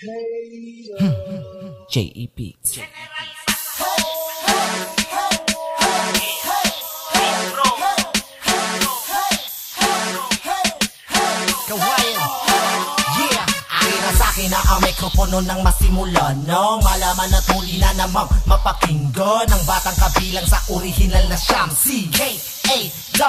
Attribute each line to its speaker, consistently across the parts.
Speaker 1: J.E. Beats.
Speaker 2: Na ang mikropono nang masimulan nang malaman at muli na namang mapakinggan ang batang kabilang sa orihinal na siyang C-K-A-W-M-R-A.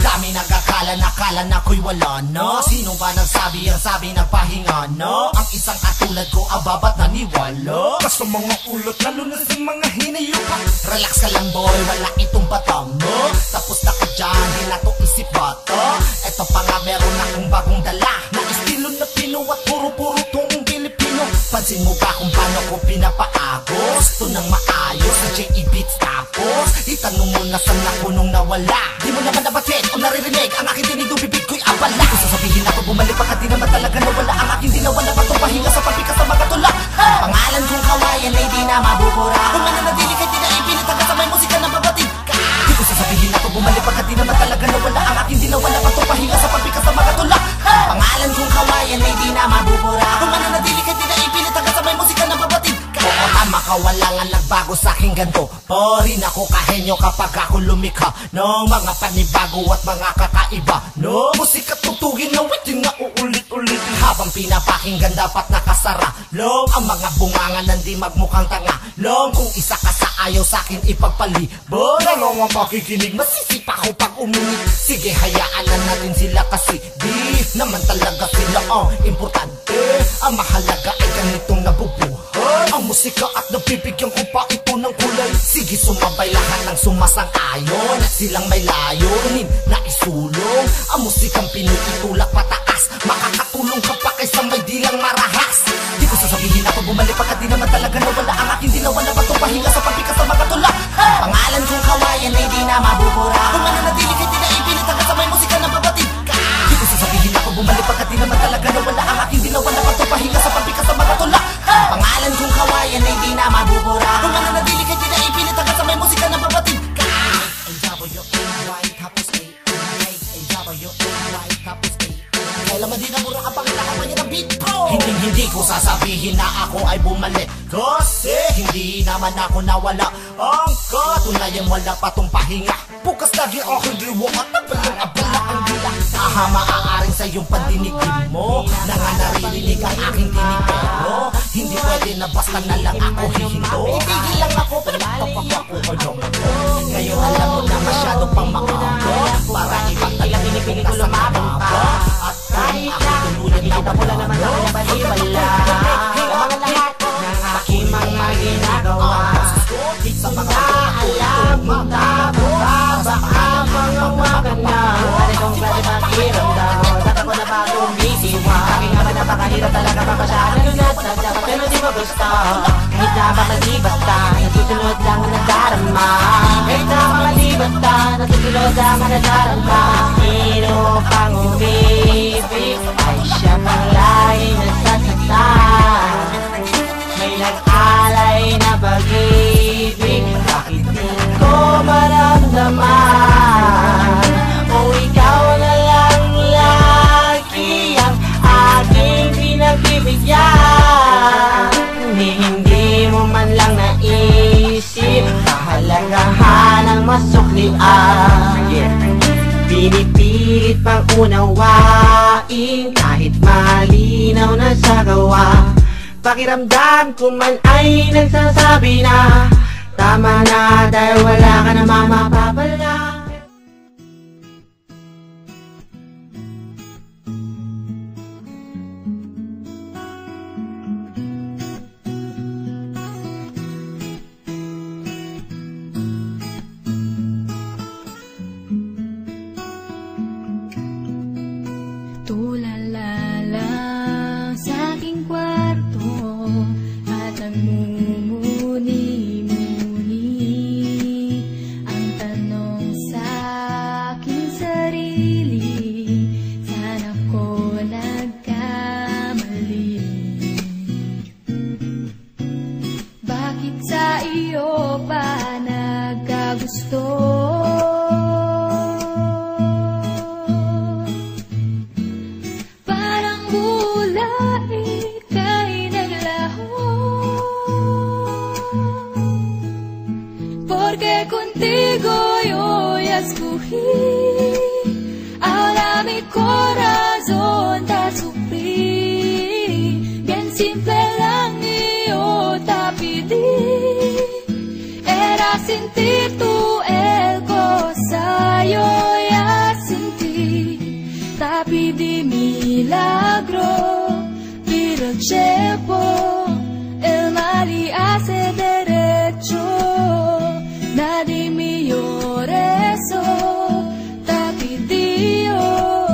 Speaker 2: Dami nagkakala na ko'y wala na. Sino ba nagsabi ang sabi nagpahinga na? Ang isang katulad ko ababat naniwala basta mga ulot lalo na sa mga hinayupan. Relax ka lang boy, wala itong batang mo. Tapos na ka dyan, di na to isip bata. Eto pa nga meron akong bagong dala na estilo na Pino at puro-puro tong Pilipino. Pansin mo ba kung paano ko pinapaagos? Ito nang maayos sa J.E. Beats. Tapos itanong mo na saan ako nung nawala. Di mo naman nabatid o naririnig ang aking dinig, bibig ko'y abala. Kung sasabihin ako bumalik pa ka di naman talaga nawala. Ang aking dinawa na batong pahinga sa pagbikas sa mga tula. Pangalan kong kawayan ay di na mabubura. Kung mananatili kay di na ipilit hanggang sa may musika na babatid ka. Di ko sasabihin ako bumalik pa ka di naman talaga nawala. Ang aking dinawa na batong pahinga sa pagbikas sa mga tula. Pangalan kong kawayan ay di na mabubura. Kung mananatili ka di na ipilit hanggang sa may musika na babatid ka. Oo tama ka, wala nga nagbago sa'king ganto. Pa rin ako kahenyo kapag ako lumikha ng mga panibago at mga kakaiba no musika tutugin na witin na uulit-ulitin. Habang pinapakinggan dapat nakasara long ang mga bungangan nandi magmukhang tanga long. Kung isa ka sa ayaw sa'kin ipagpalibot na long ang pakikinig masisipa ko pag umunit. Sige hayaan na natin sila kasi di naman talaga sila ang importante. Ang mahalaga ay ganitong nabubuhay ang musika at nabibigyan ko pa ito ng kulay. Sige sumabay lahat ng sumasang-ayon at silang may layunin na isulong ang musikang Pinoy itulak pataas. Makakatulong ka pa kaysa may dilang marahas. Di ko sasabihin ako bumalik pa ka di naman talaga nawala. Ang aking dinawa na batong pahinga sa pagbikas sa mga tula. Pangalan kong kawayan ay di na mabubura. Kung mananatili kay di na ipilit hanggang sa may musika na babatid ka. Di ko sasabihin ako bumalik pa ka di naman talaga nawala. Ang aking dinawa na batong pahinga sa pagbikas sa mga tula. Pangalan kong kawayan ay di na mabubura. Kung mananatili kay di na ipilit hanggang sa may musika na babatid ka. A-W-A-Y tapos A-A-W-A-Y tapos A. Kailan di na mura ka pang nakapanya ng beat bro. Hindi ko sasabihin na ako ay bumalik kasi hindi naman ako nawala. Ang katunayan wala pa tong pahinga. Bukas lagi aking liwak at nabalang-abala ang dila. Aha maaaring sa iyong pandinig mo na nga naririnig ang aking tinig. Pero hindi pwede na basta na lang ako hihinto. Itigil lang ako pero tapak ako kayo. Ngayon alam mo na masyado pang makago para ipagtalang pinipili ko lumabang pa. At kahit na nakita mo lang naman ako na baliwala ang mga lahat ng aking mga ginagawa. Sa mga alam mo tabo baka mga maganda. Pwede kong pwede pakiramdam data ko na bagong bisiwa. Aking naman napakahirap talaga mapasyaan. Lunat na dapat pero di mo gusto. Kahit na baka di basta natutunod lang na darama. Kahit na baka di basta natutunod lang na darama. Sino pang umibig ay siya pang lagi nasasaktan. May nag-alay na pag-ibig bakit di ko maramdaman? O ikaw na lang lagi ang aking pinagbibigyan. Hindi mo man lang naisip kahalagahan ng masuklian. Pinipilit pang unawain kahit malinaw na sa gawa. Pakiramdam ko man ay nagsasabi na tama na dahil wala ka na mamapapala.
Speaker 3: Tulala lang sa aking kwarto at nagmumuni-muni ang tanong sa aking sarili, saan ako nagkamali? Bakit sa iyo pa nagkagusto? corazón te sufrí. Bien simple lang yo te pedí. Era sentir tu el cosa yo ya sentí. Te pedí milagro, pero el tiempo, el mal y hace derecho. Nadie me llore eso, te pedí yo.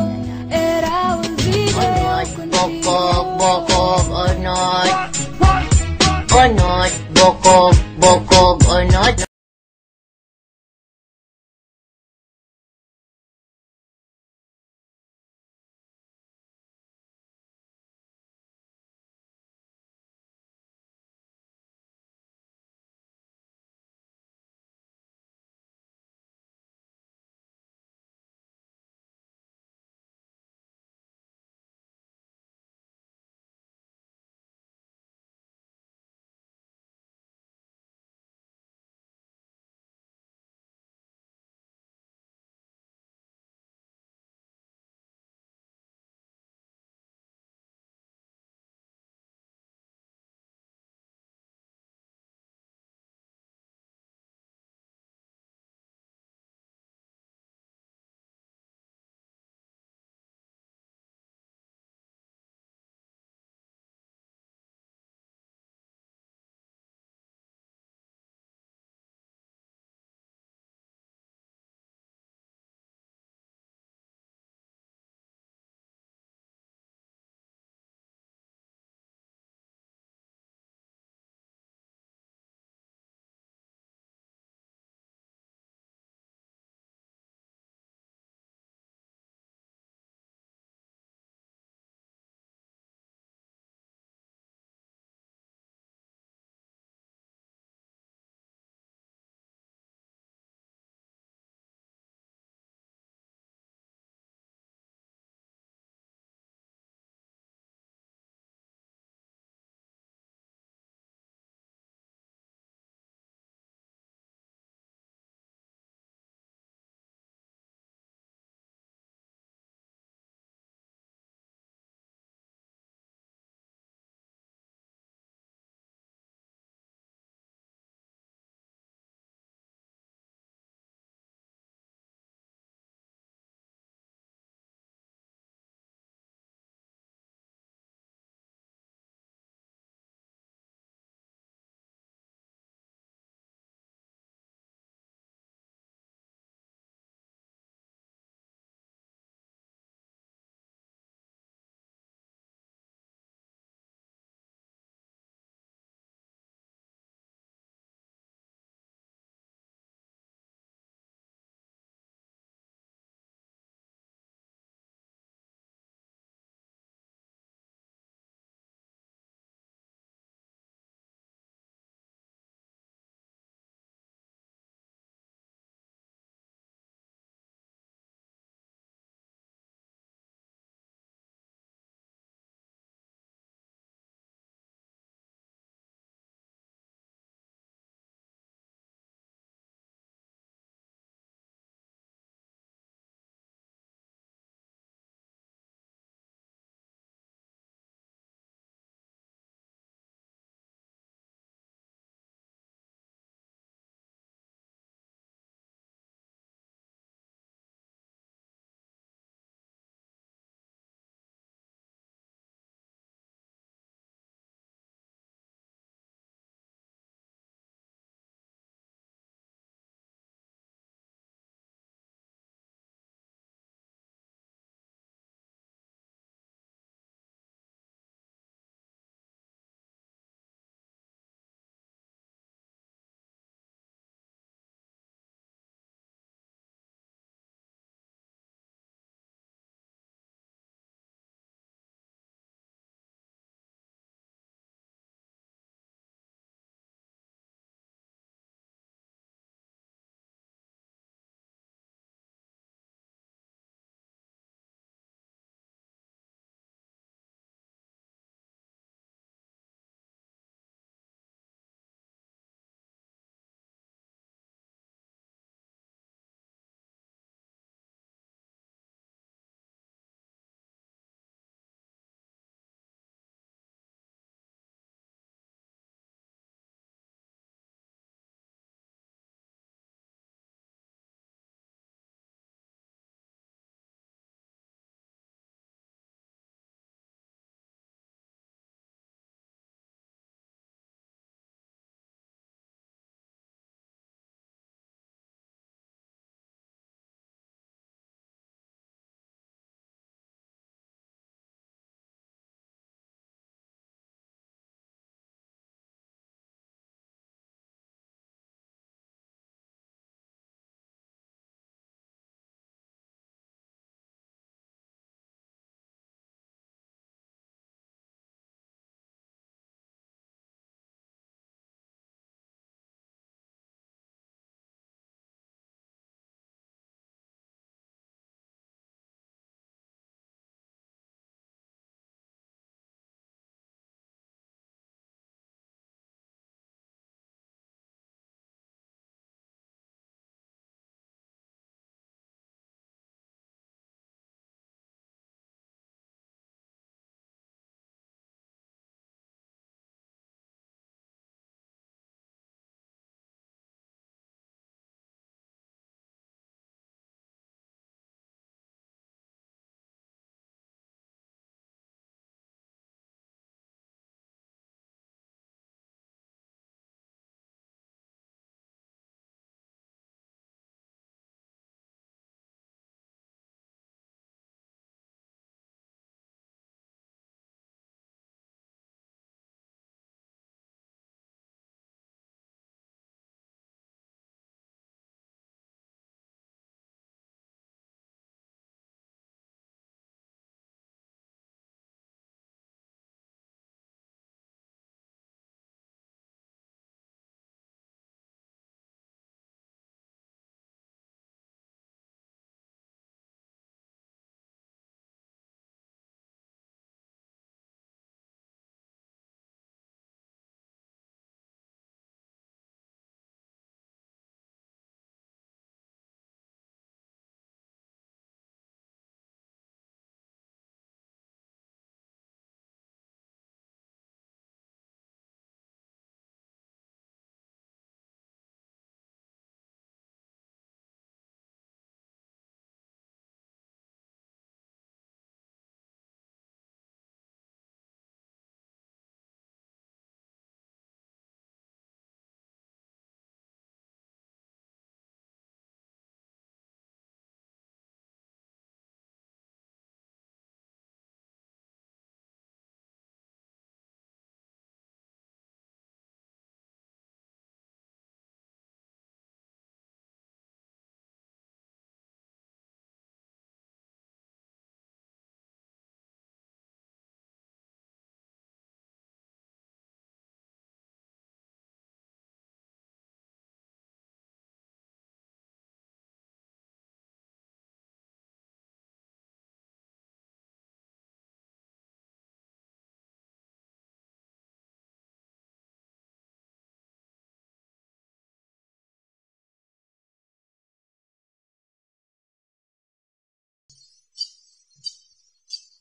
Speaker 3: Era un video contigo.
Speaker 4: Bokog, onod. Onod, bokog, onod.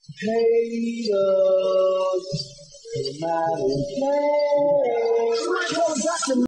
Speaker 5: Haters, come out and play.